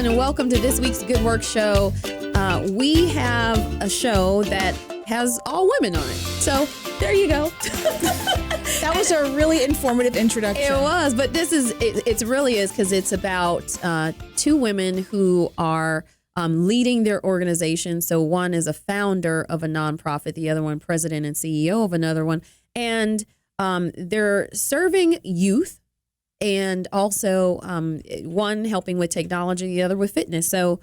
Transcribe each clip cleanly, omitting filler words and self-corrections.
and welcome to this week's Good Work Show. We have a show that has all women on it. So there you go. That was a really informative introduction. It was, but it really is because it's about two women who are leading their organization. So one is a founder of a nonprofit, the other one president and CEO of another one. And they're serving youth. And also one helping with technology, the other with fitness. So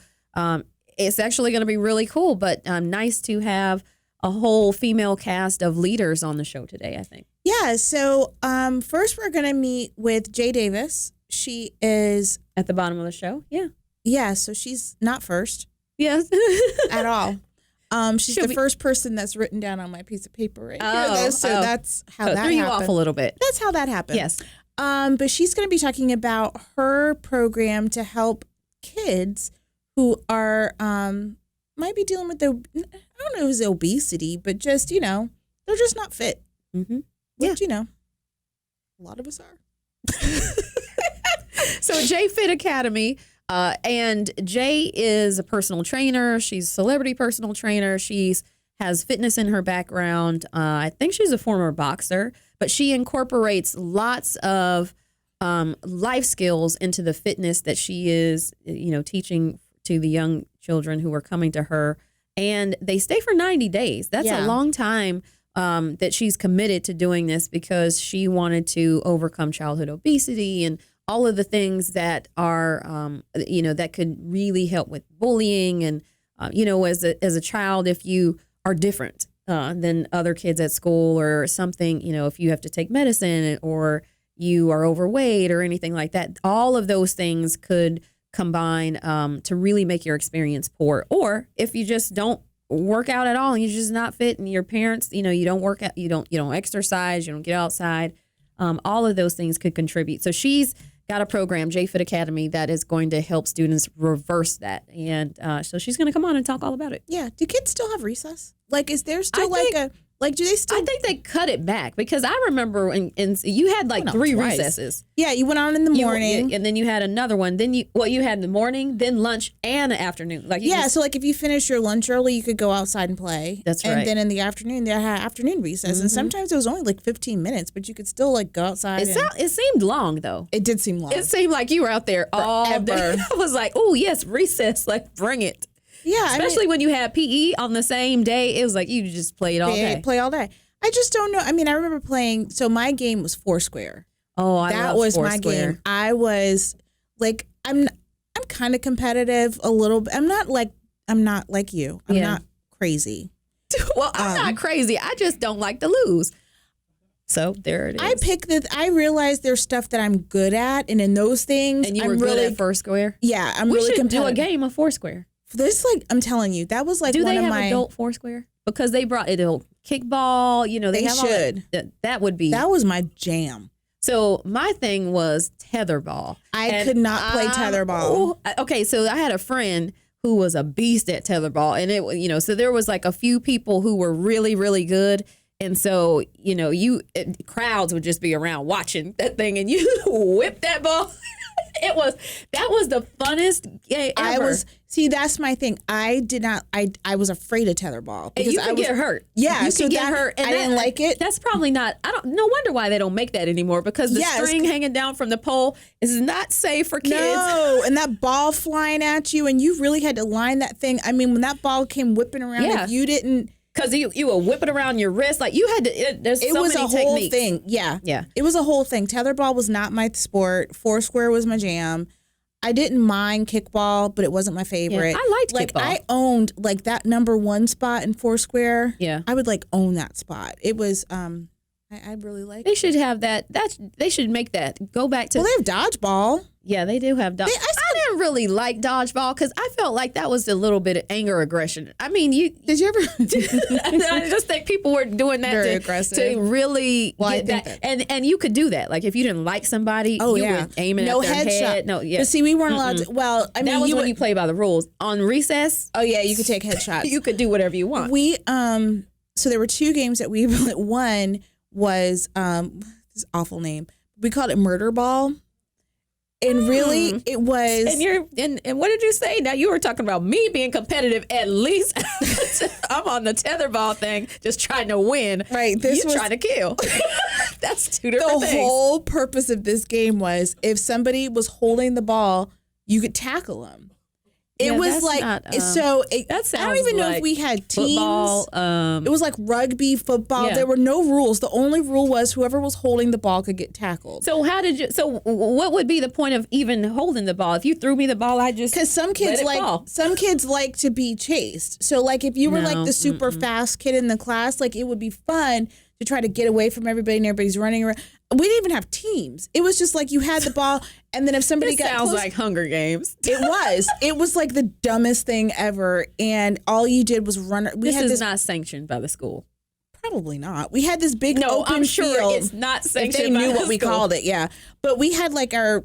it's actually going to be really cool, but nice to have a whole female cast of leaders on the show today, I think. Yeah, so first we're going to meet with Jay Davis. She is... At the bottom of the show, yeah. Yeah, so she's not first. Yes. At all. She's the first person that's written down on my piece of paper right here. So that's how that happened. Threw you off a little bit. That's how that happened. Yes. But she's going to be talking about her program to help kids who are might be dealing with I don't know if it's obesity, but just, they're just not fit. Mm-hmm. Which, a lot of us are. So Jay Fit Academy, and Jay is a personal trainer. She's a celebrity personal trainer. Has fitness in her background. I think she's a former boxer, but she incorporates lots of life skills into the fitness that she is, teaching to the young children who are coming to her. And they stay for 90 days. That's a long time that she's committed to doing this because she wanted to overcome childhood obesity and all of the things that are, that could really help with bullying. And, as a child, if you are different than other kids at school or something, if you have to take medicine or you are overweight or anything like that, all of those things could combine to really make your experience poor. Or if you just don't work out at all and you're just not fit and your parents, you don't work out, you don't exercise, you don't get outside, all of those things could contribute. So she's got a program, Jay Fit Academy, that is going to help students reverse that. And so she's going to come on and talk all about it. Yeah. Do kids still have recess? Like, is there still do they still? I think they cut it back because I remember and you had like three recesses. Yeah, you went on in the morning. And then you had another one. Then you had in the morning, then lunch and the afternoon. So like if you finish your lunch early, you could go outside and play. That's right. And then in the afternoon, they had afternoon recess. Mm-hmm. And sometimes it was only like 15 minutes, but you could still like go outside. It seemed long though. It did seem long. It seemed like you were out there all day. I was like, oh yes, recess, like bring it. Yeah. Especially when you had PE on the same day, it was like you just played all day. Play all day. I just don't know. I mean, I remember playing. So my game was Foursquare. Oh, that was Foursquare. My game. I was like, I'm kind of competitive a little bit. I'm not like you. I'm not crazy. Well, I'm not crazy. I just don't like to lose. So there it is. I realize there's stuff that I'm good at, and in those things, and you were good at Foursquare. Yeah, I'm really competitive. Do a game of Foursquare. This, I'm telling you, that was like one of my. Do they have adult Foursquare? Because they brought adult kickball. They have should. That would be. That was my jam. So my thing was tetherball. I could not play tetherball. Okay, so I had a friend who was a beast at tetherball, and it, so there was like a few people who were really, really good. And so, crowds would just be around watching that thing, and you whip that ball. That was the funnest game ever. That's my thing. I was afraid of tetherball because you could get hurt. Yeah, you could get hurt. And I didn't like it. That's probably not. No wonder why they don't make that anymore because the string hanging down from the pole is not safe for kids. No, and that ball flying at you, and you really had to line that thing. I mean, when that ball came whipping around, if you didn't. Because you were whipping around your wrist. Like you had to, it was a whole thing. Yeah. Yeah. It was a whole thing. Tetherball was not my sport. Foursquare was my jam. I didn't mind kickball, but it wasn't my favorite. Yeah, I liked kickball. I owned that number one spot in Foursquare. Yeah. I would own that spot. It was, I really like it. They should have that. They should make that. Go back to. Well, they have dodgeball. Yeah, they do have dodgeball. I didn't really like dodgeball because I felt like that was a little bit of anger aggression. I mean, did you ever? I just think people were doing that to really get that. And you could do that. Like if you didn't like somebody, you would aim it at their head. No, yeah. But see, we weren't allowed to. Well, I mean, that was when you play by the rules. On recess. Oh yeah, you could take headshots. You could do whatever you want. So there were two games that we played. One was this awful name. We called it Murder Ball. And really, it was. And what did you say? Now you were talking about me being competitive. At least I'm on the tetherball thing, just trying to win. Right. This was trying to kill. That's two different things. The whole purpose of this game was if somebody was holding the ball, you could tackle them. It was like not, so. That sounds I don't even know like if we had teams. Football, it was like rugby, football. Yeah. There were no rules. The only rule was whoever was holding the ball could get tackled. So how did you? So what would be the point of even holding the ball? If you threw me the ball, I just because some kids like to be chased. So like if you were like the super fast kid in the class, like it would be fun to try to get away from everybody and everybody's running around. We didn't even have teams. It was just like you had the ball, and then if somebody got sounds close, like Hunger Games. It was like the dumbest thing ever, and all you did was run. This is not sanctioned by the school. Probably not. We had this big open I'm sure field. it's not sanctioned. If they knew what we called it, yeah. But we had like our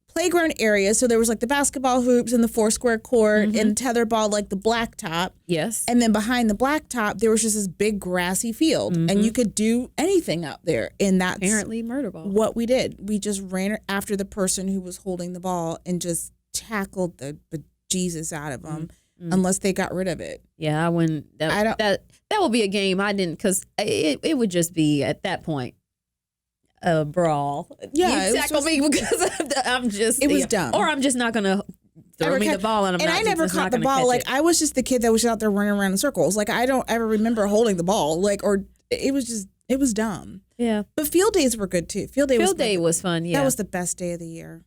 playground area. So there was like the basketball hoops and the 4-square court and tetherball, like the blacktop. Yes. And then behind the blacktop, there was just this big grassy field, and you could do anything out there. And that's apparently murder ball. What we did. We just ran after the person who was holding the ball and just tackled the bejesus out of them. Unless they got rid of it. Yeah, I wouldn't. That would be a game I didn't, because it would just be at that point a brawl. Yeah, you tackle me because I'm just. It was dumb. Or I'm just not gonna throw me the ball and I never caught the ball. Like I was just the kid that was out there running around in circles. Like I don't ever remember holding the ball. Like it was dumb. Yeah, but field days were good too. Field day was fun. Yeah, that was the best day of the year.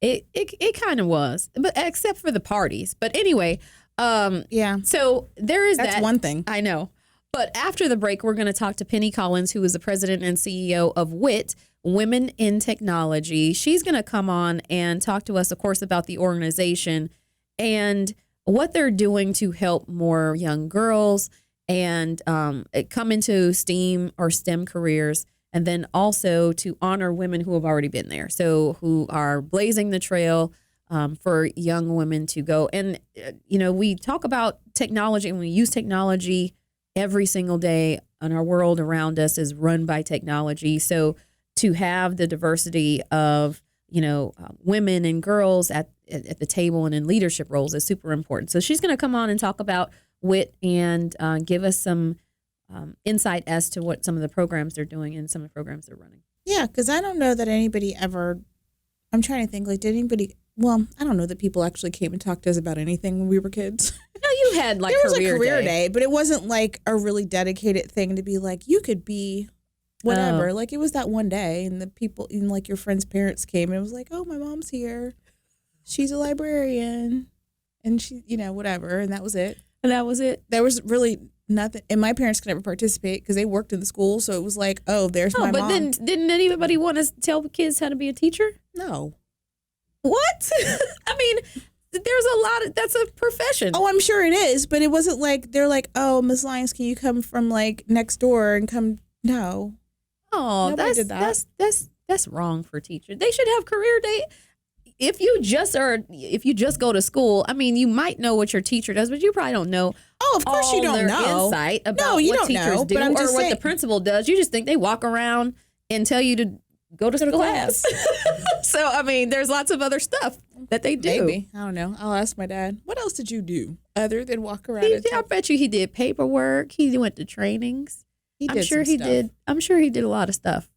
It kind of was, but except for the parties. But anyway. Yeah. So that's one thing. I know. But after the break, we're going to talk to Penny Collins, who is the president and CEO of WIT, Women in Technology. She's going to come on and talk to us, of course, about the organization and what they're doing to help more young girls and come into STEAM or STEM careers, and then also to honor women who have already been there, so who are blazing the trail for young women to go. And, we talk about technology and we use technology every single day, and our world around us is run by technology. So to have the diversity of, women and girls at the table and in leadership roles is super important. So she's going to come on and talk about WIT and give us some insight as to what some of the programs they're doing and some of the programs they're running. Yeah, because I don't know that anybody ever, I'm trying to think, like, did anybody... Well, I don't know that people actually came and talked to us about anything when we were kids. No, you had like there was a career day, but it wasn't like a really dedicated thing to be like, you could be whatever. Oh. Like it was that one day, and the people, even like your friend's parents came, and it was like, oh, my mom's here. She's a librarian, and she, whatever, and that was it. And that was it. There was really nothing, and my parents could never participate because they worked in the school, so it was like, oh, there's my mom. But then didn't anybody want to tell kids how to be a teacher? No. What? I mean, there's a lot that's a profession. Oh, I'm sure it is, but it wasn't like they're like, oh, Miss Lyons, can you come from like next door and come? No. Oh, nobody did that. That's wrong for teachers. They should have career day. If you just go to school, I mean, you might know what your teacher does, but you probably don't know. Oh, of course you don't know. Insight about what teachers do, or what the principal does. You just think they walk around and tell you to go to class. So, I mean, there's lots of other stuff that they do. Maybe. I don't know. I'll ask my dad. What else did you do other than walk around? I bet you he did paperwork. He went to trainings. I'm sure he did a lot of stuff.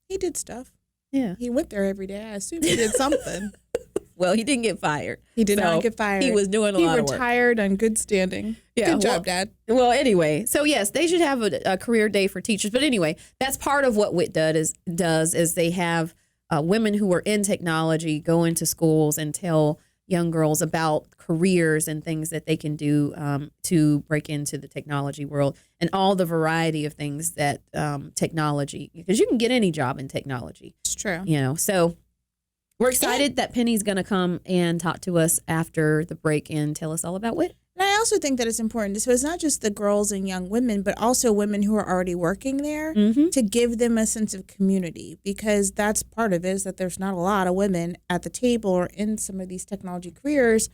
He did stuff. Yeah. He went there every day. I assume he did something. Well, he didn't get fired. He did not get fired. He was doing a lot of work. He retired on good standing. Yeah, good job, Dad. Well, anyway, so yes, they should have a career day for teachers. But anyway, that's part of what WIT does is they have women who are in technology go into schools and tell young girls about careers and things that they can do to break into the technology world and all the variety of things that technology, because you can get any job in technology. It's true. So we're excited that Penny's going to come and talk to us after the break and tell us all about WIT. And I also think that it's important. So it's not just the girls and young women, but also women who are already working there to give them a sense of community, because that's part of it, is that there's not a lot of women at the table or in some of these technology careers.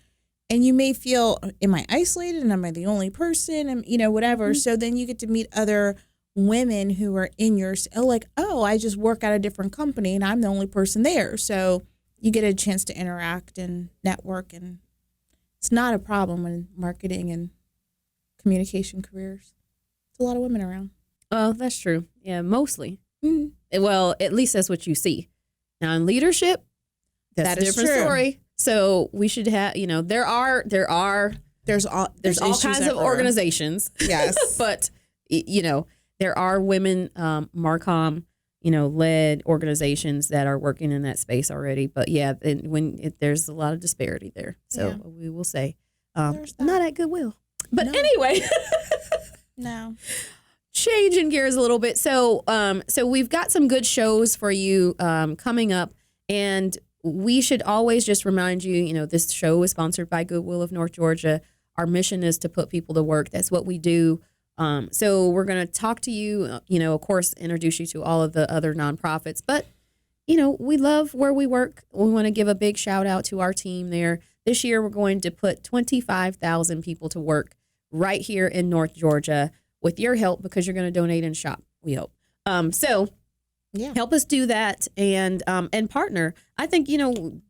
And you may feel, am I isolated and am I the only person? And, whatever. So then you get to meet other women who are in your, like, oh, I just work at a different company and I'm the only person there. So, you get a chance to interact and network, and it's not a problem in marketing and communication careers. There's a lot of women around. Oh, that's true. Yeah, mostly. Mm-hmm. Well, at least that's what you see. Now in leadership, that's That a is different true. story. So we should have, there are There's all kinds of everywhere. organizations. Yes. But there are women Marcom led organizations that are working in that space already. But yeah, there's a lot of disparity there. So Yeah. we will say There's that. not at Goodwill. But No. anyway, No. changing gears a little bit. So we've got some good shows for you coming up, and we should always just remind you, this show is sponsored by Goodwill of North Georgia. Our mission is to put people to work. That's what we do. So we're going to talk to you, of course, introduce you to all of the other nonprofits. But, we love where we work. We want to give a big shout out to our team there. This year, we're going to put 25,000 people to work right here in North Georgia with your help, because you're going to donate and shop, we hope. Yeah. Help us do that and partner. I think,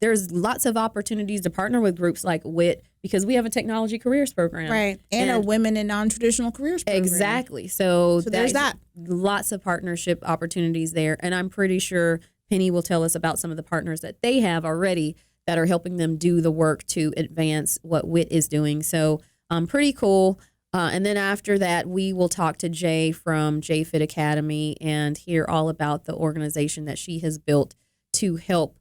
there's lots of opportunities to partner with groups like WIT, because we have a technology careers program. Right. And a women in non-traditional careers program. Exactly. So there's that. Lots of partnership opportunities there. And I'm pretty sure Penny will tell us about some of the partners that they have already that are helping them do the work to advance what WIT is doing. So pretty cool. And then after that, we will talk to Jay from JFit Academy and hear all about the organization that she has built to help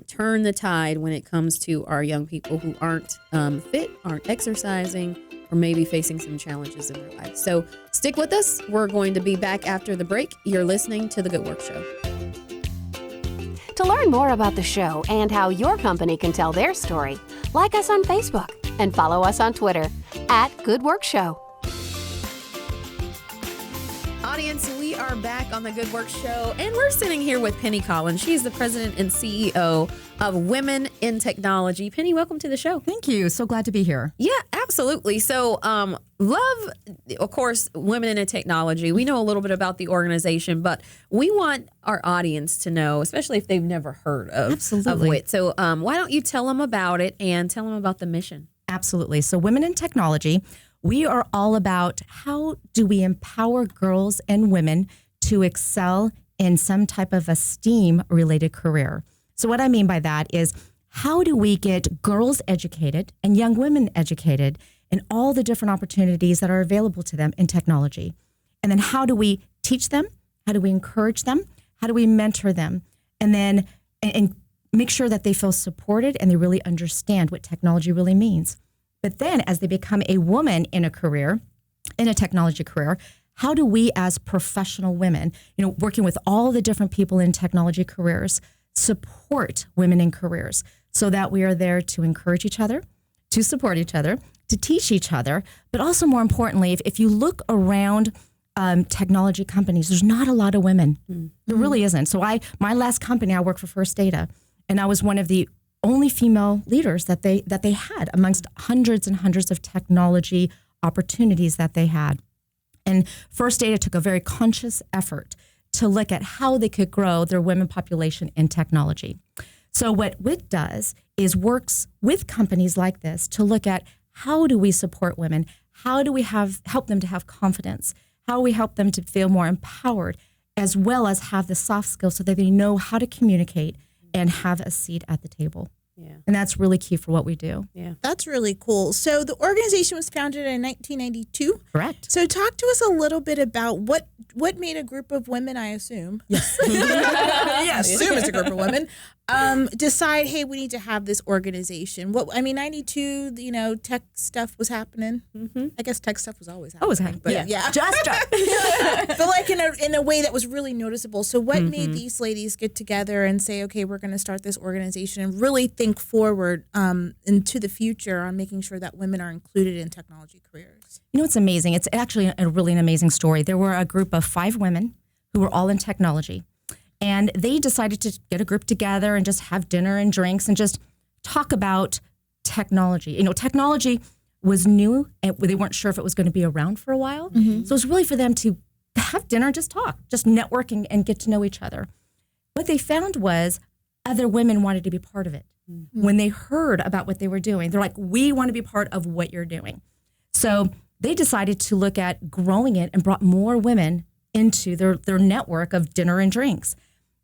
turn the tide when it comes to our young people who aren't fit, aren't exercising, or maybe facing some challenges in their life. So stick with us. We're going to be back after the break. You're listening to The Good Work Show. To learn more about the show and how your company can tell their story, like us on Facebook and follow us on Twitter @GoodWorkShow. Audience, we are back on The Good Work Show, and we're sitting here with Penny Collins. She's the president and CEO of Women in Technology. Penny, welcome to the show. Thank you. So glad to be here. Yeah, absolutely. So, love, of course, Women in Technology. We know a little bit about the organization, but we want our audience to know, especially if they've never heard of WIT. So, why don't you tell them about it and tell them about the mission? Absolutely. So Women in Technology, we are all about how do we empower girls and women to excel in some type of a STEAM-related career. So what I mean by that is, how do we get girls educated and young women educated in all the different opportunities that are available to them in technology? And then how do we teach them? How do we encourage them? How do we mentor them? And then and make sure that they feel supported and they really understand what technology really means. But then as they become a woman in a career, in a technology career, how do we as professional women, working with all the different people in technology careers, support women in careers so that we are there to encourage each other, to support each other, to teach each other, but also more importantly, if you look around technology companies, there's not a lot of women. Mm-hmm. There really isn't. So my last company, I worked for First Data, and I was one of the only female leaders that they had amongst hundreds and hundreds of technology opportunities that they had. And First Data took a very conscious effort to look at how they could grow their women population in technology. So what WIT does is works with companies like this to look at how do we support women? How do we help them to have confidence? How do we help them to feel more empowered, as well as have the soft skills so that they know how to communicate and have a seat at the table. Yeah. And that's really key for what we do. Yeah. That's really cool. So the organization was founded in 1992. Correct. So talk to us a little bit about what made a group of women, I assume. Yes. I assume it's a group of women. Decide, hey, we need to have this organization. 92, tech stuff was happening. Mm-hmm. I guess tech stuff was always happening. Always happening. But yeah. Just but like in a way that was really noticeable. So what made these ladies get together and say, okay, we're going to start this organization and really think forward into the future on making sure that women are included in technology careers? It's amazing. It's actually really an amazing story. There were a group of 5 women who were all in technology. And they decided to get a group together and just have dinner and drinks and just talk about technology. Technology was new and they weren't sure if it was going to be around for a while. Mm-hmm. So it was really for them to have dinner and just talk, just network and get to know each other. What they found was other women wanted to be part of it. When they heard about what they were doing, they're like, we want to be part of what you're doing. So they decided to look at growing it and brought more women into their network of dinner and drinks.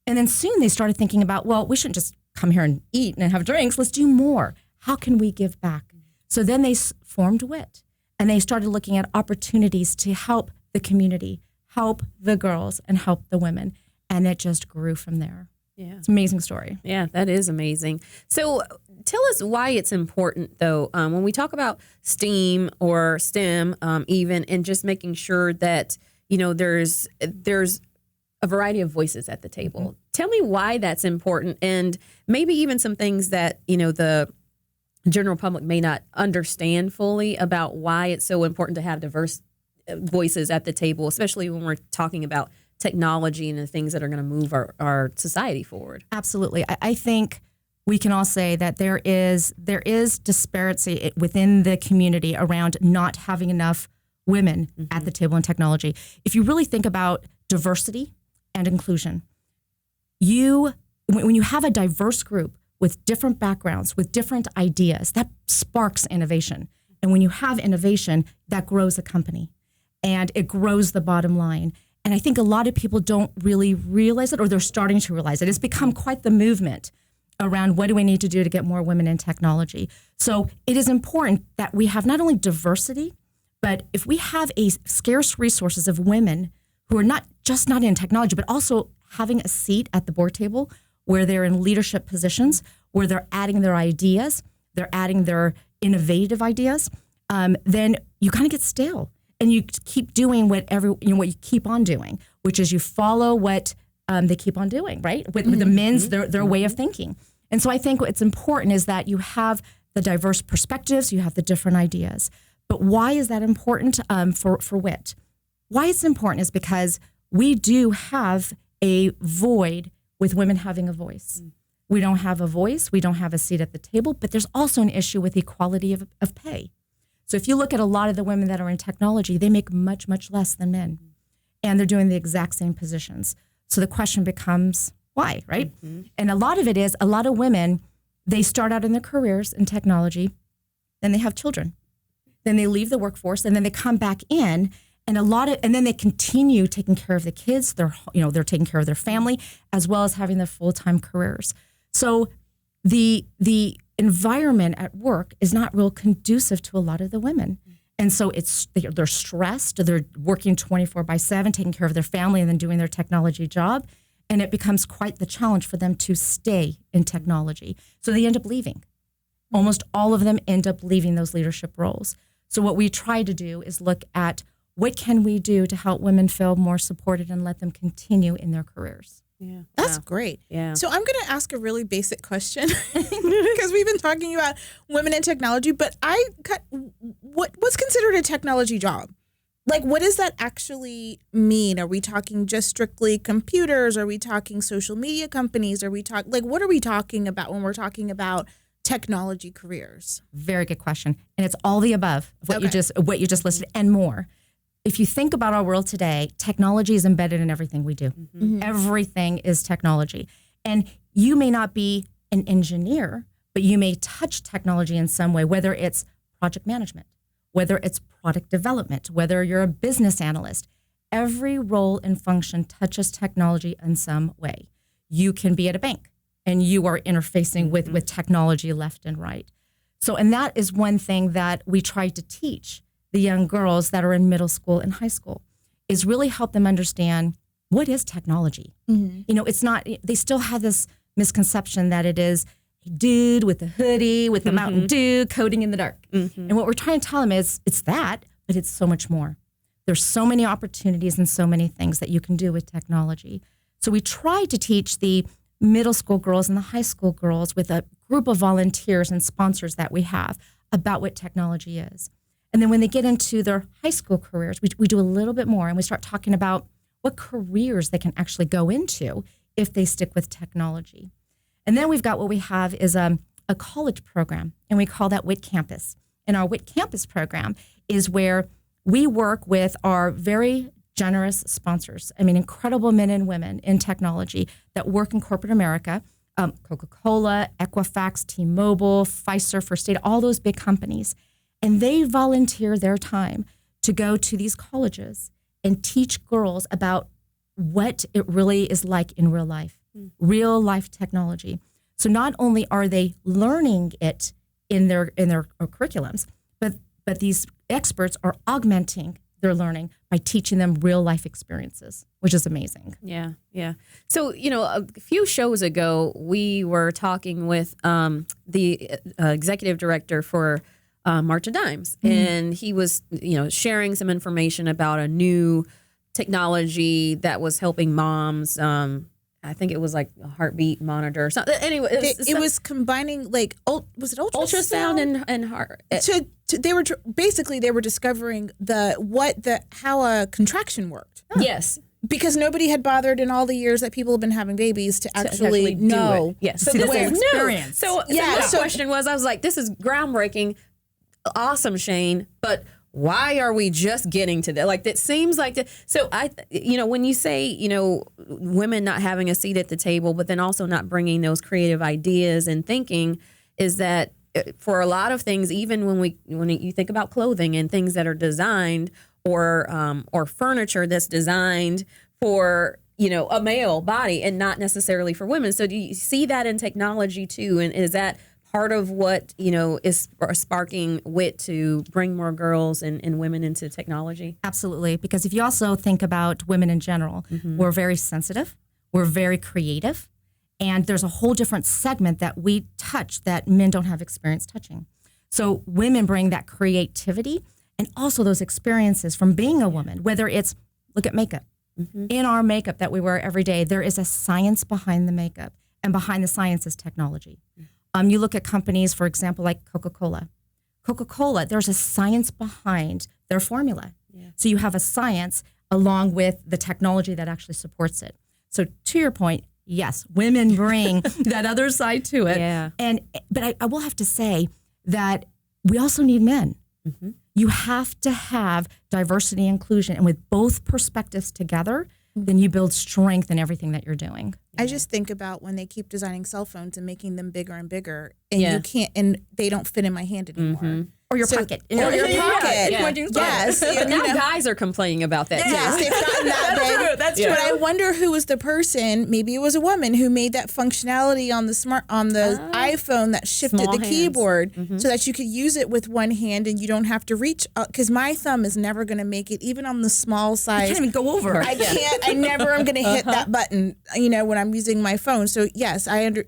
And then soon they started thinking about, well, we shouldn't just come here and eat and have drinks. Let's do more. How can we give back? So then they formed WIT, and they started looking at opportunities to help the community, help the girls, and help the women. And it just grew from there. Yeah. It's an amazing story. Yeah, that is amazing. So tell us why it's important, though, when we talk about STEAM or STEM even, and just making sure that, there's a variety of voices at the table. Mm-hmm. Tell me why that's important, and maybe even some things that, the general public may not understand fully about why it's so important to have diverse voices at the table, especially when we're talking about technology and the things that are going to move our society forward. Absolutely. I think we can all say that there is disparity within the community around not having enough women at the table in technology. If you really think about diversity and inclusion, when you have a diverse group with different backgrounds, with different ideas, that sparks innovation. And when you have innovation, that grows a company and it grows the bottom line. And I think a lot of people don't really realize it, or they're starting to realize it. It's become quite the movement around what do we need to do to get more women in technology. So it is important that we have not only diversity, but if we have a scarce resources of women who are not in technology, but also having a seat at the board table where they're in leadership positions, where they're adding their ideas, they're adding their innovative ideas, then you kind of get stale. And you keep doing what you keep on doing, which is you follow what they keep on doing, right? With the men's, their way of thinking. And so I think what's important is that you have the diverse perspectives, you have the different ideas. But why is that important for WIT? Why it's important is because we do have a void with women having a voice. We don't have a voice, we don't have a seat at the table, but there's also an issue with equality of pay. So if you look at a lot of the women that are in technology, they make much, much less than men. And they're doing the exact same positions. So the question becomes, why, right? And a lot of it is, a lot of women, they start out in their careers in technology, then they have children. Then they leave the workforce, and then they come back in, and then they continue taking care of the kids. They're taking care of their family, as well as having their full-time careers. So the environment at work is not real conducive to a lot of the women. And so they're stressed, they're working 24/7, taking care of their family and then doing their technology job. And it becomes quite the challenge for them to stay in technology. So they end up leaving. Almost all of them end up leaving those leadership roles. So what we try to do is look at what can we do to help women feel more supported and let them continue in their careers. Yeah, that's great. Yeah. So I'm going to ask a really basic question because we've been talking about women in technology, but what's considered a technology job? Like, what does that actually mean? Are we talking just strictly computers? Are we talking social media companies? Are we what are we talking about when we're talking about technology careers? Very good question. And it's all the above of what you just listed and more. If you think about our world today, technology is embedded in everything we do. Everything is technology. And you may not be an engineer, but you may touch technology in some way, whether it's project management, whether it's product development, whether you're a business analyst. Every role and function touches technology in some way. You can be at a bank and you are interfacing with technology left and right. So, and that is one thing that we try to teach the young girls that are in middle school and high school, is really help them understand what is technology. It's not, they still have this misconception that it is a dude with a hoodie, with a Mountain Dew, coding in the dark. And what we're trying to tell them is it's that, but it's so much more. There's so many opportunities and so many things that you can do with technology. So we try to teach the middle school girls and the high school girls with a group of volunteers and sponsors that we have about what technology is. And then when they get into their high school careers, we do a little bit more and we start talking about what careers they can actually go into if they stick with technology. And then we've got what we have is a college program, and we call that WIT Campus. And our WIT Campus program is where we work with our very generous sponsors. I mean, incredible men and women in technology that work in corporate America. Coca-Cola, Equifax, T-Mobile, Pfizer, First Aid, all those big companies. And they volunteer their time to go to these colleges and teach girls about what it really is like in real life, real life technology. So not only are they learning it in their curriculums, but these experts are augmenting their learning by teaching them real life experiences, which is amazing. Yeah, yeah. So, a few shows ago, we were talking with the executive director for March of Dimes, and he was, sharing some information about a new technology that was helping moms. I think it was like a heartbeat monitor or something. Anyway, it was combining was it ultrasound and heart. They were discovering how a contraction worked. Yes. Because nobody had bothered in all the years that people have been having babies to actually know. Do it. Yes. So this is experience. So my question was, I was like, this is groundbreaking. Awesome, Shane. But why are we just getting to that? Like, that seems like so when you say, women not having a seat at the table, but then also not bringing those creative ideas and thinking, is that for a lot of things, even when you think about clothing and things that are designed or furniture that's designed for, a male body and not necessarily for women. So do you see that in technology too? And is that part of what, is sparking WIT to bring more girls and women into technology? Absolutely. Because if you also think about women in general, we're very sensitive, we're very creative, and there's a whole different segment that we touch that men don't have experience touching. So women bring that creativity and also those experiences from being a woman, whether it's, look at makeup. In our makeup that we wear every day, there is a science behind the makeup, and behind the science is technology. You look at companies, for example, like Coca-Cola. Coca-Cola, there's a science behind their formula. Yeah. So you have a science along with the technology that actually supports it. So to your point, yes, women bring that other side to it. Yeah. But I will have to say that we also need men. You have to have diversity and inclusion. And with both perspectives together, then you build strength in everything that you're doing. I just think about when they keep designing cell phones and making them bigger and bigger, and you can't, and they don't fit in my hand anymore. Or your pocket. Or your pocket. Yeah. Yes. But now guys are complaining about that too. Yes, they've gotten that big. That's true. But I wonder who was the person, maybe it was a woman, who made that functionality on the iPhone that shifted Small the hands. keyboard so that you could use it with one hand and you don't have to reach, because my thumb is never going to make it, even on the small size. You can't even go over. I can't. I never am going to hit that button, when I'm using my phone. So yes, having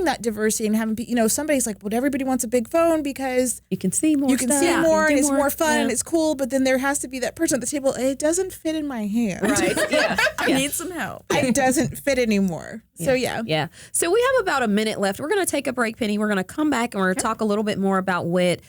that diversity and having, somebody's like, well, everybody wants a big phone because You can see more. you can stuff. see more and do it's more fun and Yeah. it's cool. But then there has to be that person at the table. It doesn't fit in my hand. Right. Yeah. I need some help. It doesn't fit anymore. So yeah. Yeah. So we have about a minute left. We're going to take a break, Penny. We're going to come back and we're going to talk a little bit more about WIT.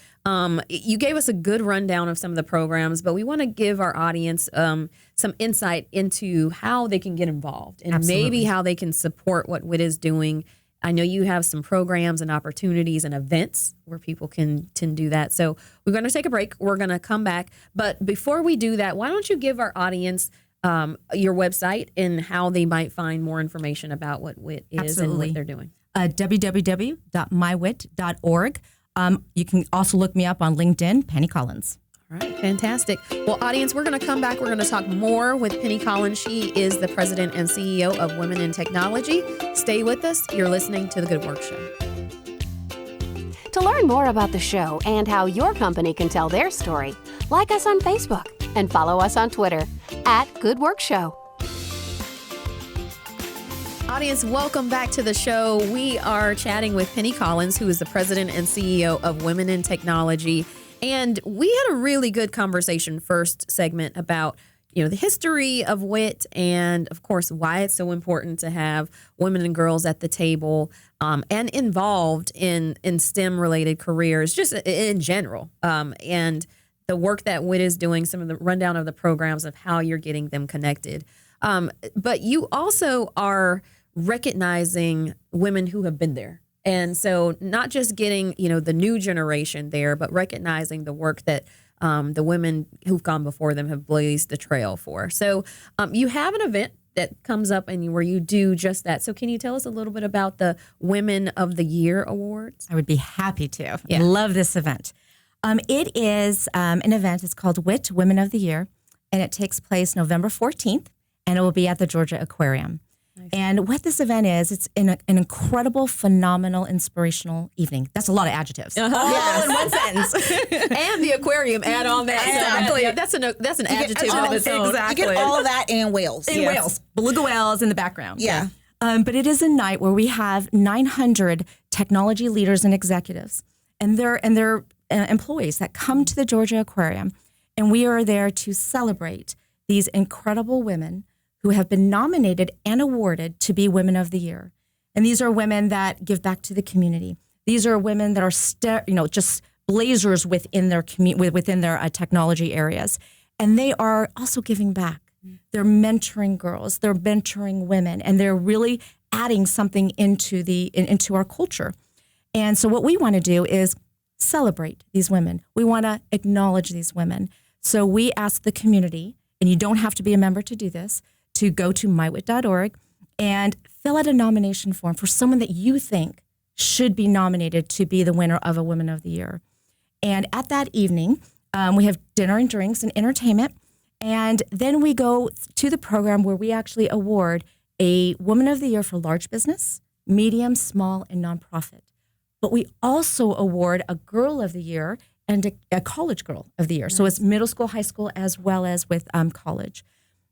You gave us a good rundown of some of the programs, but we want to give our audience some insight into how they can get involved and maybe how they can support what WIT is doing. I know you have some programs and opportunities and events where people can do that. So we're going to take a break. We're going to come back. But before we do that, why don't you give our audience your website and how they might find more information about what WIT is and what they're doing? www.mywit.org. You can also look me up on LinkedIn, Penny Collins. All right, fantastic. Well, audience, we're going to come back. We're going to talk more with Penny Collins. She is the president and CEO of Women in Technology. Stay with us. You're listening to The Good Work Show. To learn more about the show and how your company can tell their story, like us on Facebook and follow us on Twitter @GoodWorkShow. Audience, welcome back to the show. We are chatting with Penny Collins, who is the president and CEO of Women in Technology. And we had a really good conversation first segment about, the history of WIT and, of course, why it's so important to have women and girls at the table and involved in STEM-related careers, just in general. And the work that WIT is doing, some of the rundown of the programs of how you're getting them connected. But you also are recognizing women who have been there. And so not just getting, the new generation there, but recognizing the work that the women who've gone before them have blazed the trail for. So you have an event that comes up and where you do just that. So can you tell us a little bit about the Women of the Year Awards? I would be happy to. Yeah. I love this event. It is an event. It's called WIT, Women of the Year, and it takes place November 14th, and it will be at the Georgia Aquarium. Nice. And what this event is, it's an incredible, phenomenal, inspirational evening. That's a lot of adjectives. All in one sentence. And the aquarium, add on that. Exactly. Yeah, that's an adjective of its own. Exactly. You get all of that and whales. And whales. Beluga whales in the background. Yeah. But it is a night where we have 900 technology leaders and executives and their employees that come to the Georgia Aquarium. And we are there to celebrate these incredible women who have been nominated and awarded to be Women of the Year. And these are women that give back to the community. These are women that are, just blazers within their within their technology areas. And they are also giving back. They're mentoring girls, they're mentoring women, and they're really adding something into our culture. And so what we want to do is celebrate these women. We want to acknowledge these women. So we ask the community, and you don't have to be a member to do this, to go to mywit.org and fill out a nomination form for someone that you think should be nominated to be the winner of a Women of the Year. And at that evening, we have dinner and drinks and entertainment. And then we go to the program where we actually award a Woman of the Year for large business, medium, small, and nonprofit. But we also award a Girl of the Year and a College Girl of the Year. Nice. So it's middle school, high school, as well as with college.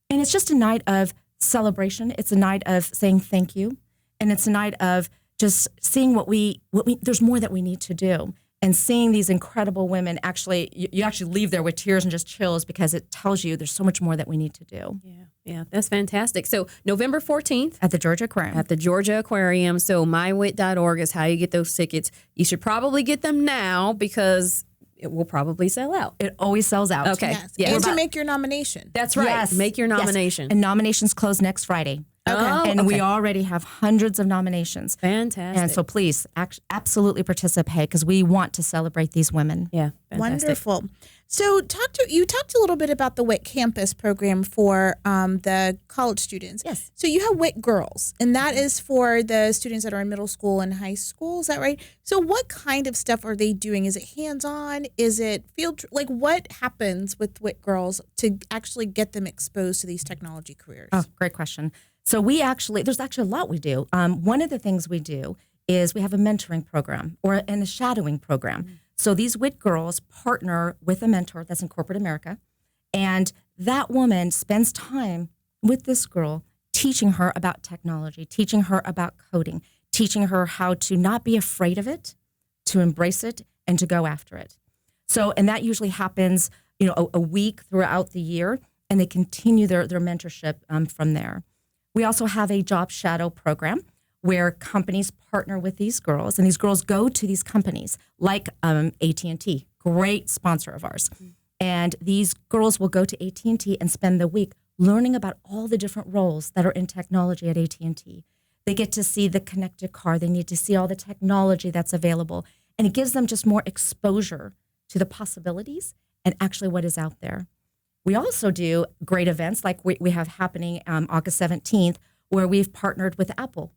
And it's just a night of celebration. It's a night of saying thank you. And it's a night of just seeing what we there's more that we need to do. And seeing these incredible women, actually, you actually leave there with tears and just chills because it tells you there's so much more that we need to do. Yeah, that's fantastic. So November 14th. At the Georgia Aquarium. At the Georgia Aquarium. So mywit.org is how you get those tickets. You should probably get them now because it will probably sell out. It always sells out. Okay. Yes. Yeah. And to make your nomination. That's right. Yes. Make your nomination. Yes. And nominations close next Friday. Okay. And we already have hundreds of nominations. Fantastic. And so please absolutely participate because we want to celebrate these women. Yeah. Fantastic. Wonderful. So you talked a little bit about the WIT campus program for the college students. Yes. So you have WIT Girls, and that is for the students that are in middle school and high school. Is that right? So what kind of stuff are they doing? Is it hands-on? Is it field? What happens with WIT Girls to actually get them exposed to these technology careers? Oh, great question. So there's actually a lot we do. One of the things we do is we have a mentoring program and a shadowing program. Mm-hmm. So these WIT girls partner with a mentor that's in corporate America, and that woman spends time with this girl, teaching her about technology, teaching her about coding, teaching her how to not be afraid of it, to embrace it, and to go after it. So, and that usually happens, a week throughout the year, and they continue their mentorship from there. We also have a job shadow program where companies partner with these girls, and these girls go to these companies like AT&T, great sponsor of ours. Mm-hmm. And these girls will go to AT&T and spend the week learning about all the different roles that are in technology at AT&T. They get to see the connected car. They need to see all the technology that's available. And it gives them just more exposure to the possibilities and actually what is out there. We also do great events like we have happening August 17th, where we've partnered with Apple.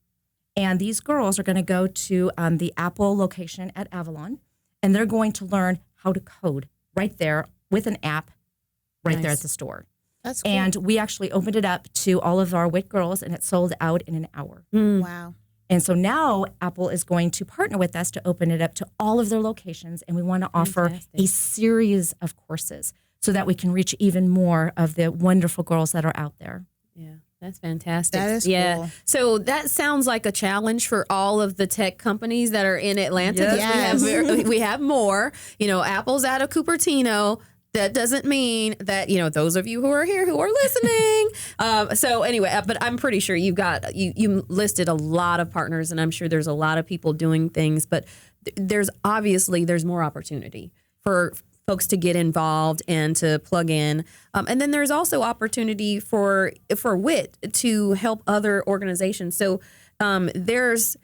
And these girls are going to go to the Apple location at Avalon, and they're going to learn how to code right there with an app right there at the store. That's cool. And we actually opened it up to all of our WIT girls, and it sold out in an hour. Mm. Wow. And so now Apple is going to partner with us to open it up to all of their locations, and we want to offer a series of courses so that we can reach even more of the wonderful girls that are out there. Yeah, that's fantastic. That is cool. So that sounds like a challenge for all of the tech companies that are in Atlanta. Yes. We have more. Apple's out of Cupertino. That doesn't mean that, those of you who are here who are listening. So anyway, but I'm pretty sure you listed a lot of partners, and I'm sure there's a lot of people doing things, but there's more opportunity for folks to get involved and to plug in. And then there's also opportunity for WIT to help other organizations. So there's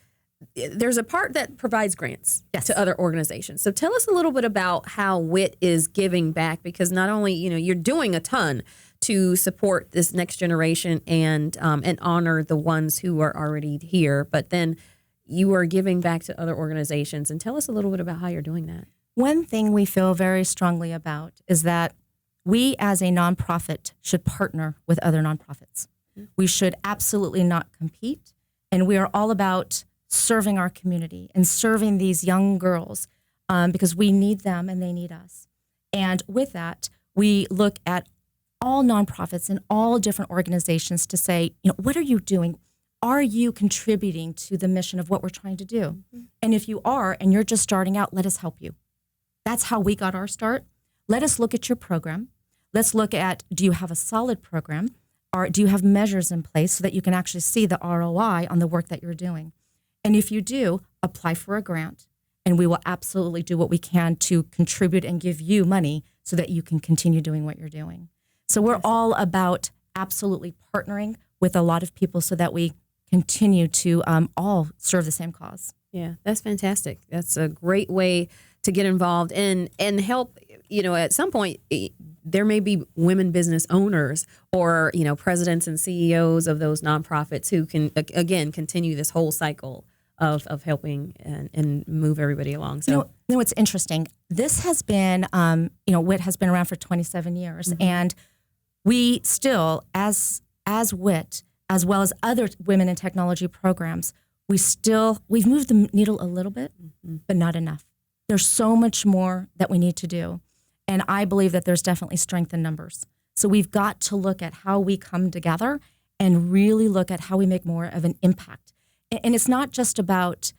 a part that provides grants to other organizations. So tell us a little bit about how WIT is giving back, because not only, you're doing a ton to support this next generation and honor the ones who are already here. But then you are giving back to other organizations. And tell us a little bit about how you're doing that. One thing we feel very strongly about is that we as a nonprofit should partner with other nonprofits. We should absolutely not compete. And we are all about serving our community and serving these young girls because we need them and they need us. And with that, we look at all nonprofits and all different organizations to say, what are you doing? Are you contributing to the mission of what we're trying to do? Mm-hmm. And if you are, and you're just starting out, let us help you. That's how we got our start. Let us look at your program. Let's look at, do you have a solid program? Or do you have measures in place so that you can actually see the ROI on the work that you're doing? And if you do, apply for a grant, and we will absolutely do what we can to contribute and give you money so that you can continue doing what you're doing. So we're all about absolutely partnering with a lot of people so that we continue to all serve the same cause. Yeah, that's fantastic. That's a great way to get involved and help. At some point, there may be women business owners or, presidents and CEOs of those nonprofits who can, again, continue this whole cycle of helping and move everybody along. So, what's interesting, this has been, WIT has been around for 27 years. Mm-hmm. And we still, as WIT, as well as other women in technology programs, we've moved the needle a little bit, mm-hmm. but not enough. There's so much more that we need to do. And I believe that there's definitely strength in numbers. So we've got to look at how we come together and really look at how we make more of an impact. And it's not just about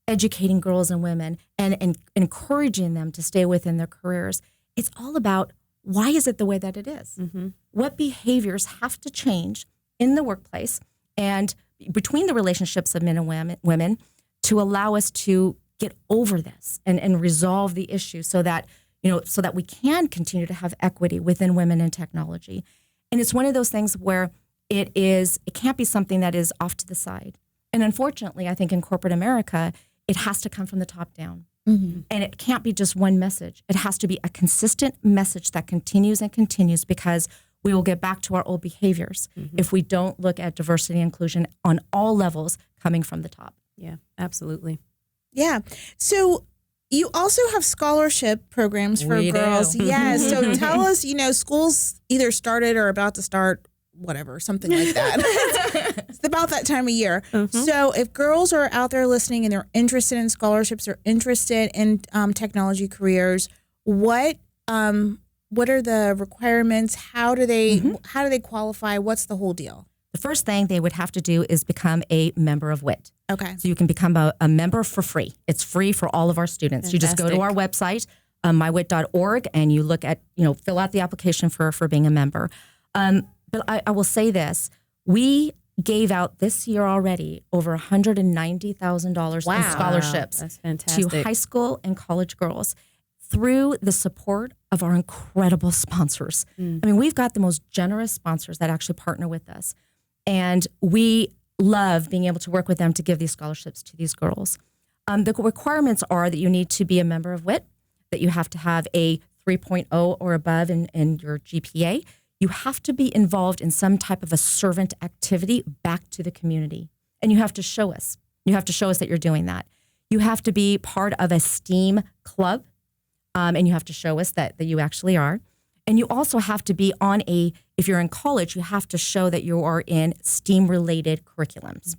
educating girls and women and encouraging them to stay within their careers. It's all about, why is it the way that it is? Mm-hmm. What behaviors have to change in the workplace and between the relationships of men and women to allow us to get over this and resolve the issue so that we can continue to have equity within women in technology. And it's one of those things where it can't be something that is off to the side. And unfortunately, I think in corporate America, it has to come from the top down. Mm-hmm. And it can't be just one message. It has to be a consistent message that continues and continues, because we will get back to our old behaviors if we don't look at diversity and inclusion on all levels coming from the top. Yeah, absolutely. Yeah. So you also have scholarship programs for girls. Yeah. So tell us, schools either started or about to start, whatever, something like that. It's about that time of year. Mm-hmm. So if girls are out there listening and they're interested in scholarships or interested in technology careers, what are the requirements? How do they qualify? What's the whole deal? The first thing they would have to do is become a member of WIT. Okay. So you can become a member for free. It's free for all of our students. Fantastic. You just go to our website, mywit.org, and you look at, fill out the application for being a member. But I will say this. We gave out this year already over $190,000 in scholarships to high school and college girls through the support of our incredible sponsors. I mean, we've got the most generous sponsors that actually partner with us. And we love being able to work with them to give these scholarships to these girls. The requirements are that you need to be a member of WIT, that you have to have a 3.0 or above in your GPA. You have to be involved in some type of a servant activity back to the community. And you have to show us. You have to show us that you're doing that. You have to be part of a STEAM club, and you have to show us that you actually are. And you also have to be if you're in college, you have to show that you are in STEAM-related curriculums.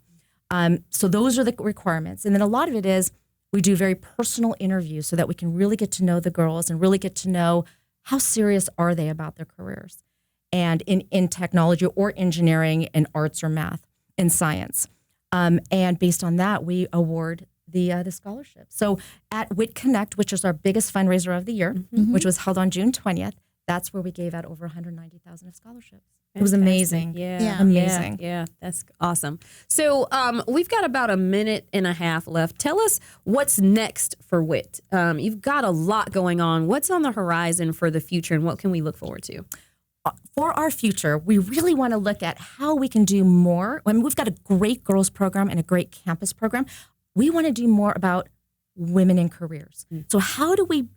So those are the requirements. And then a lot of it is we do very personal interviews so that we can really get to know the girls and really get to know how serious are they about their careers. And in technology or engineering and arts or math and science. And based on that, we award the scholarship. So at WIT Connect, which is our biggest fundraiser of the year, which was held on June 20th, that's where we gave out over $190,000 of scholarships. It was amazing. Yeah. Amazing. Yeah. That's awesome. So we've got about a minute and a half left. Tell us what's next for WIT. You've got a lot going on. What's on the horizon for the future, and what can we look forward to? For our future, we really want to look at how we can do more. I mean, we've got a great girls program and a great campus program. We want to do more about women in careers. So how do we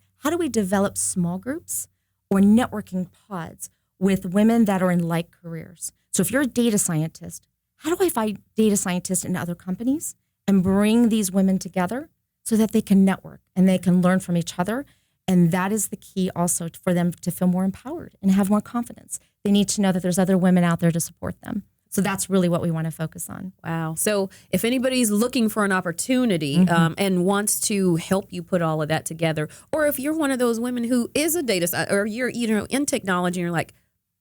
develop small groups or networking pods with women that are in like careers. So if you're a data scientist, how do I find data scientists in other companies and bring these women together so that they can network and they can learn from each other? And that is the key also for them to feel more empowered and have more confidence. They need to know that there's other women out there to support them. So that's really what we want to focus on. Wow. So if anybody's looking for an opportunity and wants to help you put all of that together, or if you're one of those women who is a data scientist, or you're in technology and you're like,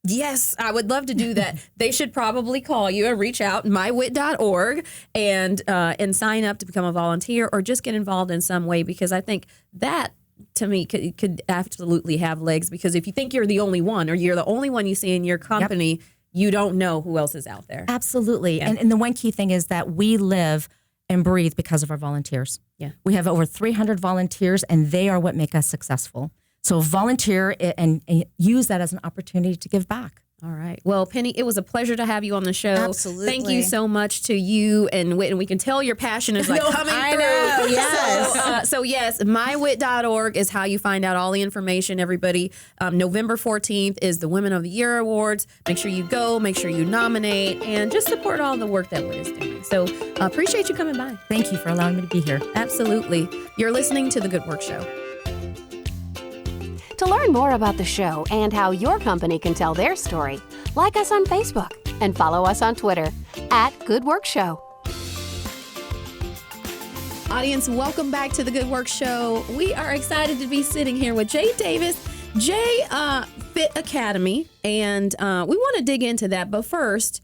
yes, I would love to do that, they should probably call you and reach out, mywit.org, and sign up to become a volunteer or just get involved in some way, because I think that, to me, could absolutely have legs, because if you think you're the only one, or you're the only one you see in your company, you don't know who else is out there. Absolutely. Yeah. And the one key thing is that we live and breathe because of our volunteers. Yeah. We have over 300 volunteers, and they are what make us successful. So volunteer and use that as an opportunity to give back. All right. Well, Penny, it was a pleasure to have you on the show. Absolutely. Thank you so much to you and Wit. And we can tell your passion is like coming I through. know, yes. So yes, mywit.org is how you find out all the information, everybody. November 14th is the Women of the Year Awards. Make sure you go, make sure you nominate, and just support all the work that Wit is doing. So appreciate you coming by. Thank you for allowing me to be here. Absolutely. You're listening to The Good Work Show. To learn more about the show and how your company can tell their story, like us on Facebook and follow us on Twitter @GoodWorkShow. Audience, welcome back to The Good Work Show. We are excited to be sitting here with Jay Davis, Jay Fit Academy, and we want to dig into that. But first,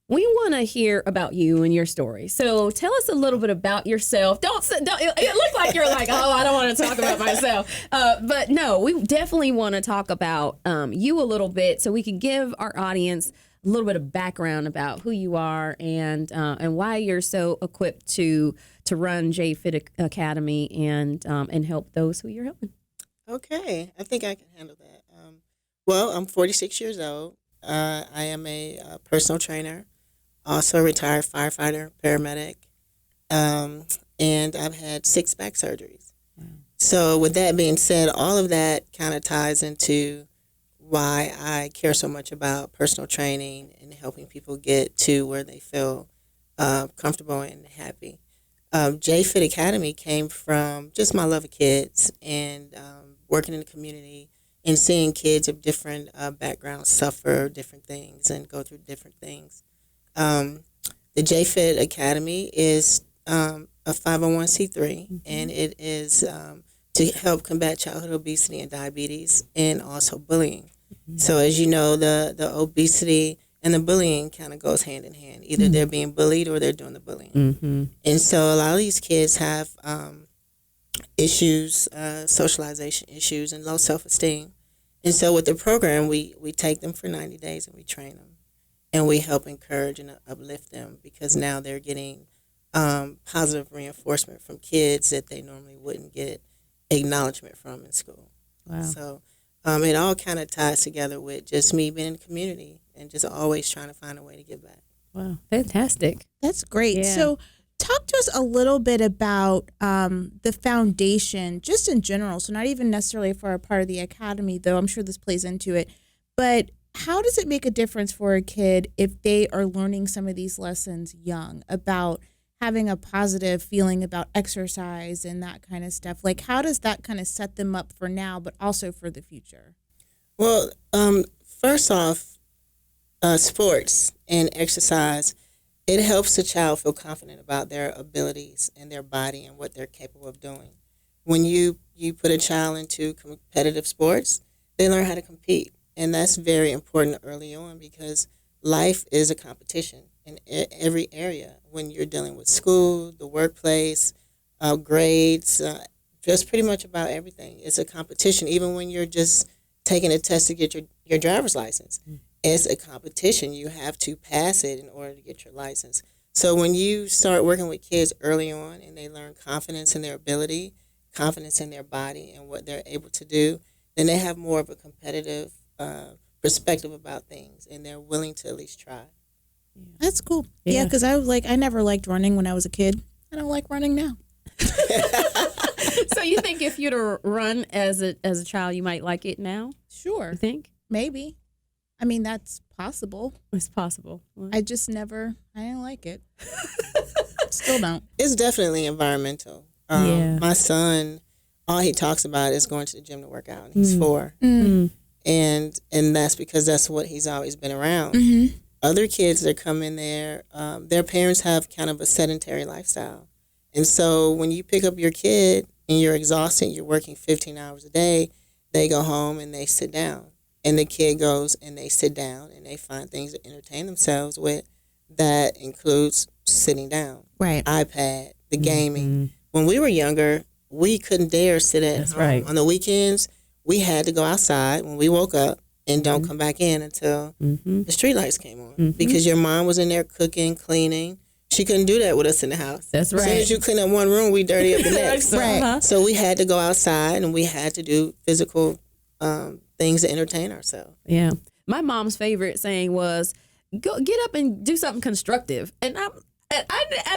we want to hear about you and your story. So tell us a little bit about yourself. Don't it looks like you're like, oh, I don't want to talk about myself. But no, we definitely want to talk about you a little bit, so we can give our audience a little bit of background about who you are and why you're so equipped to run J Fit Academy and help those who you're helping. Okay, I think I can handle that. Well, I'm 46 years old. I am a personal trainer, also a retired firefighter, paramedic, and I've had 6 back surgeries. So with that being said, all of that kind of ties into why I care so much about personal training and helping people get to where they feel comfortable and happy. J Fit Academy came from just my love of kids and working in the community and seeing kids of different backgrounds suffer different things and go through different things. The J Fit Academy is a 501c3, and it is to help combat childhood obesity and diabetes, and also bullying. So as you know, the obesity and the bullying kind of goes hand in hand. Either they're being bullied or they're doing the bullying. And so a lot of these kids have issues, socialization issues, and low self-esteem. And so with the program, we take them for 90 days and we train them. And we help encourage and uplift them, because now they're getting positive reinforcement from kids that they normally wouldn't get acknowledgement from in school. Wow. So it all kind of ties together with just me being in the community and just always trying to find a way to give back. Wow, fantastic. That's great. Yeah. So talk to us a little bit about the foundation, just in general. So not even necessarily for a part of the academy, though I'm sure this plays into it. But how does it make a difference for a kid if they are learning some of these lessons young about having a positive feeling about exercise and that kind of stuff? Like, how does that kind of set them up for now, but also for the future? Well, first off, sports and exercise, it helps the child feel confident about their abilities and their body and what they're capable of doing. When you put a child into competitive sports, they learn how to compete. And that's very important early on, because life is a competition in every area. When you're dealing with school, the workplace, grades, just pretty much about everything. It's a competition. Even when you're just taking a test to get your driver's license, it's a competition. You have to pass it in order to get your license. So when you start working with kids early on and they learn confidence in their ability, confidence in their body and what they're able to do, then they have more of a competitive perspective about things, and they're willing to at least try. That's cool. Yeah, because I never liked running when I was a kid. I don't like running now. So you think if you'd run as a child, you might like it now? Sure. You think? Maybe. I mean, that's possible. It's possible. I didn't like it. Still don't. It's definitely environmental. Yeah. My son, all he talks about is going to the gym to work out. And he's 4. And that's because that's what he's always been around. Other kids that come in there, their parents have kind of a sedentary lifestyle. And so when you pick up your kid and you're exhausted, you're working 15 hours a day, they go home and they sit down. And the kid goes and they sit down and they find things to entertain themselves with. That includes sitting down, Right. iPad, the gaming. When we were younger, we couldn't dare sit at home. right. On the weekends, we had to go outside when we woke up and don't come back in until the street lights came on. Because your mom was in there cooking, cleaning. She couldn't do that with us in the house. That's As soon right. as you clean up one room, we dirty up the next. Right. So we had to go outside and we had to do physical things to entertain ourselves. Yeah. My mom's favorite saying was, "Go get up and do something constructive." And I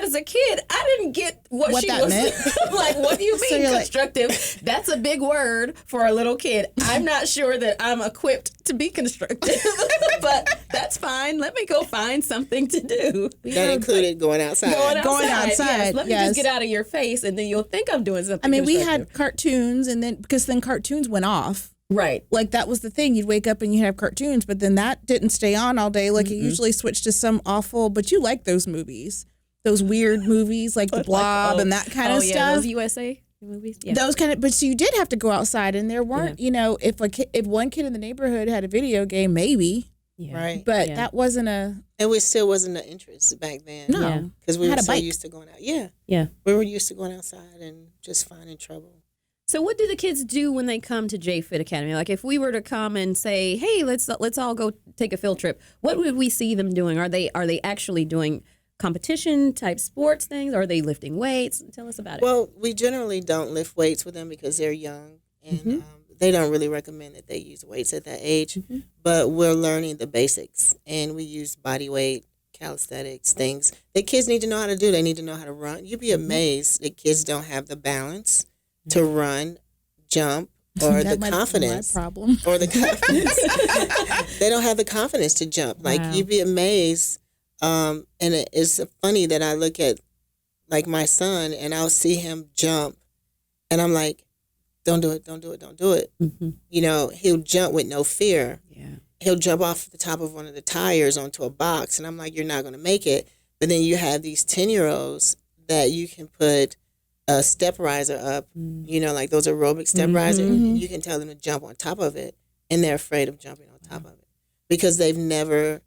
as a kid, I didn't get what she that was meant. I'm like, what do you So mean you're like- constructive? That's a big word for a little kid. I'm not sure that I'm equipped to be constructive, but that's fine. Let me go find something to do. That included going outside. Going outside, Yes. Let me yes. just get out of your face, and then you'll think I'm doing something. I mean, we constructive. had cartoons, and then because then cartoons went off. right. Like that was the thing. You'd wake up and you'd have cartoons, but then that didn't stay on all day. Like it usually switched to some awful. But you like those movies, those weird movies like The Blob and that kind of yeah, stuff. those USA movies. Yeah. Those kind of, but so you did have to go outside, and there weren't, if one kid in the neighborhood had a video game, maybe, yeah. Right. but Yeah. that wasn't a And we still wasn't an interest back then. no. Yeah. Because we Had were a so bike. used to going out. Yeah. Yeah. We were used to going outside and just finding trouble. So what do the kids do when they come to J-Fit Academy? Like if we were to come and say, "Hey, let's all go take a field trip," what would we see them doing? Are they actually doing competition type sports things? Are they lifting weights? Tell us about it. Well, we generally don't lift weights with them because they're young and they don't really recommend that they use weights at that age. But we're learning the basics and we use body weight, calisthenics, things that kids need to know how to do. They need to know how to run. You'd be amazed that kids don't have the balance to run, jump, or that the might be confidence. my problem. Or the confidence. They don't have the confidence to jump. Like Wow. you'd be amazed. And it's funny that I look at like my son and I'll see him jump and I'm like, don't do it, don't do it, don't do it. You know, he'll jump with no fear. yeah. He'll jump off the top of one of the tires onto a box and I'm like, you're not going to make it. But then you have these 10-year-olds that you can put a step riser up, you know, like those aerobic step riser. You can tell them to jump on top of it and they're afraid of jumping on top of it because they've never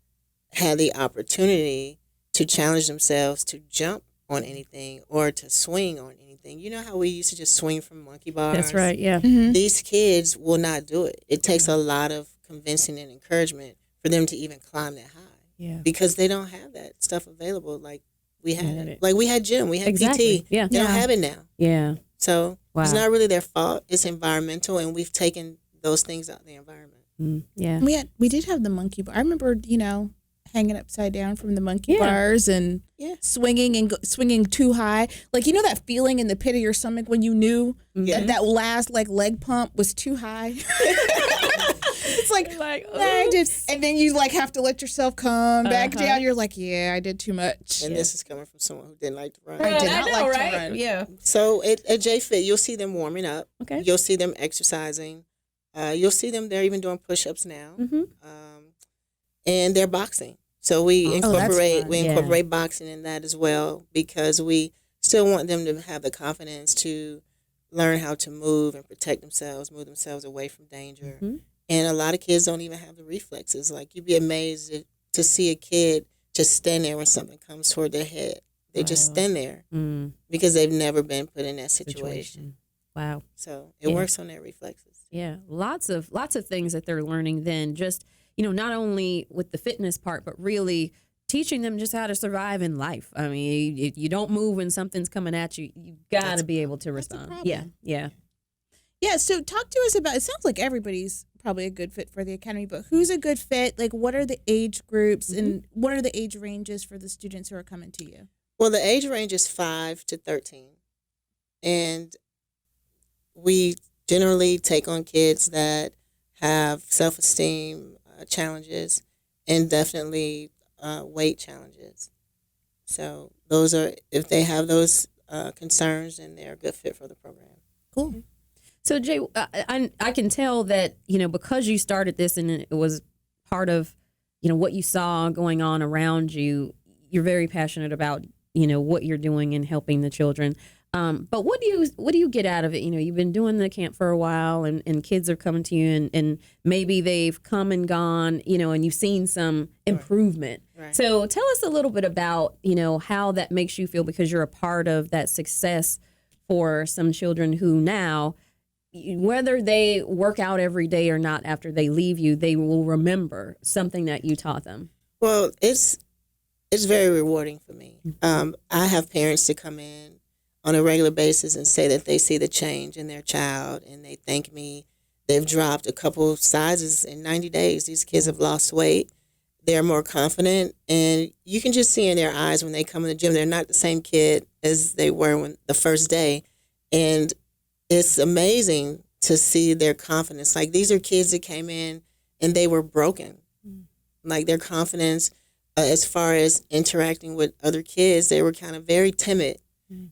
had the opportunity to challenge themselves to jump on anything or to swing on anything. You know how we used to just swing from monkey bars? That's right. Yeah. These kids will not do it. It takes a lot of convincing and encouragement for them to even climb that high Yeah. because they don't have that stuff available like we had. it. Like we had gym, we had Exactly. PT. Yeah. They don't have it now. Yeah. So Wow. it's not really their fault. It's environmental and we've taken those things out of the environment. Yeah. We did have the monkey bar. I remember, hanging upside down from the monkey Yeah. bars and Yeah. swinging and swinging too high. Like, that feeling in the pit of your stomach when you knew that last leg pump was too high. It's like, Like, nah, I did. And then you have to let yourself come back Uh-huh. down. You're like, yeah, I did too much. And this is coming from someone who didn't like to run. I did I not know, like to right? run. Yeah. So at JFit, you'll see them warming up. Okay. You'll see them exercising. You'll see them, they're even doing push-ups now. And they're boxing. So we that's incorporate fun. Yeah. incorporate boxing in that as well because we still want them to have the confidence to learn how to move and protect themselves, move themselves away from danger. And a lot of kids don't even have the reflexes. Like you'd be amazed to see a kid just stand there when something comes toward their head. They just stand there because they've never been put in that situation. Wow. So it works on their reflexes. Yeah, lots of things that they're learning then, just not only with the fitness part, but really teaching them just how to survive in life. I mean, if you don't move when something's coming at you, you got to be able to respond. problem. Yeah, yeah. Yeah, so talk to us about, it sounds like everybody's probably a good fit for the academy, but who's a good fit? Like, what are the age groups and what are the age ranges for the students who are coming to you? Well, the age range is 5 to 13. And we generally take on kids that have self-esteem, challenges, and definitely weight challenges. So those are, if they have those concerns, then they're a good fit for the program. Cool. So Jay, I can tell that, because you started this and it was part of, what you saw going on around you, you're very passionate about, what you're doing and helping the children. But what do you get out of it? You've been doing the camp for a while, and kids are coming to you, and maybe they've come and gone, and you've seen some improvement. Right. So tell us a little bit about, how that makes you feel, because you're a part of that success for some children who now, whether they work out every day or not after they leave you, they will remember something that you taught them. Well, it's very rewarding for me. I have parents to come in on a regular basis and say that they see the change in their child, and they thank me. They've dropped a couple sizes in 90 days. These kids have lost weight. They're more confident, and you can just see in their eyes when they come in the gym, they're not the same kid as they were when the first day. And it's amazing to see their confidence. Like, these are kids that came in and they were broken. Like, their confidence, as far as interacting with other kids, they were kind of very timid.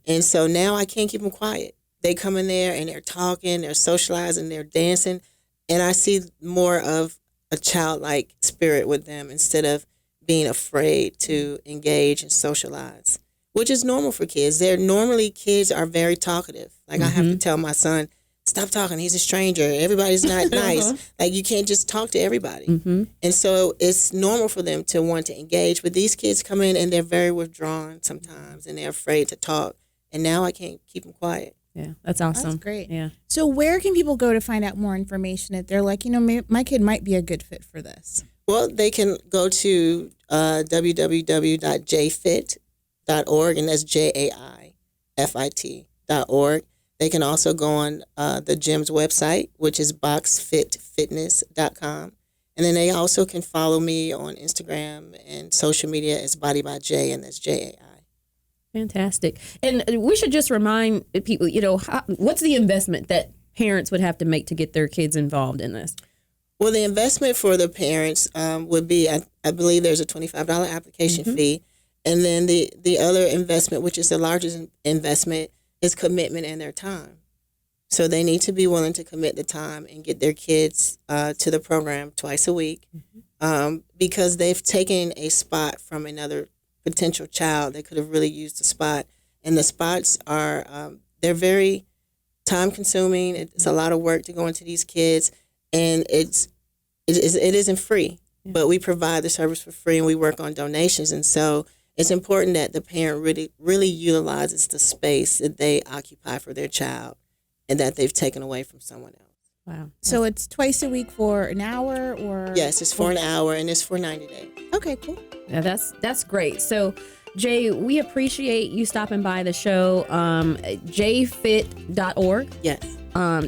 And so now I can't keep them quiet. They come in there and they're talking, they're socializing, they're dancing. And I see more of a childlike spirit with them instead of being afraid to engage and socialize, which is normal for kids. Kids are very talkative. Like, I have to tell my son, stop talking. He's a stranger. Everybody's not nice. Like, you can't just talk to everybody. And so it's normal for them to want to engage. But these kids come in and they're very withdrawn sometimes, and they're afraid to talk. And now I can't keep them quiet. Yeah, that's awesome. That's great. Yeah. So where can people go to find out more information if they're like, my kid might be a good fit for this? Well, they can go to www.jfit.org, and that's JAIFIT.org. They can also go on the gym's website, which is boxfitfitness.com. And then they also can follow me on Instagram and social media as Body by J, and that's JAI. Fantastic. And we should just remind people, what's the investment that parents would have to make to get their kids involved in this? Well, the investment for the parents would be, I believe there's a $25 application fee. And then the other investment, which is the largest investment, is commitment and their time. So they need to be willing to commit the time and get their kids to the program twice a week, because they've taken a spot from another potential child that could have really used the spot. And the spots are, they're very time consuming. It's a lot of work to go into these kids, and it isn't free, but we provide the service for free, and we work on donations. And so it's important that the parent really utilizes the space that they occupy for their child and that they've taken away from someone else. Wow. So it's twice a week for an hour, or? Yes, it's for an hour, and it's for 90 days. Okay, cool. Yeah, that's great. So, Jay, we appreciate you stopping by the show. jfit.org. Yes.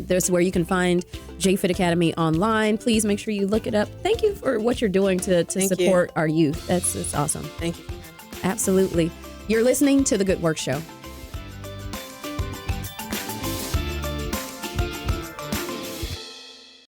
There's where you can find JFit Academy online. Please make sure you look it up. Thank you for what you're doing to support our youth. That's awesome. Thank you. Absolutely. You're listening to The Good Work Show.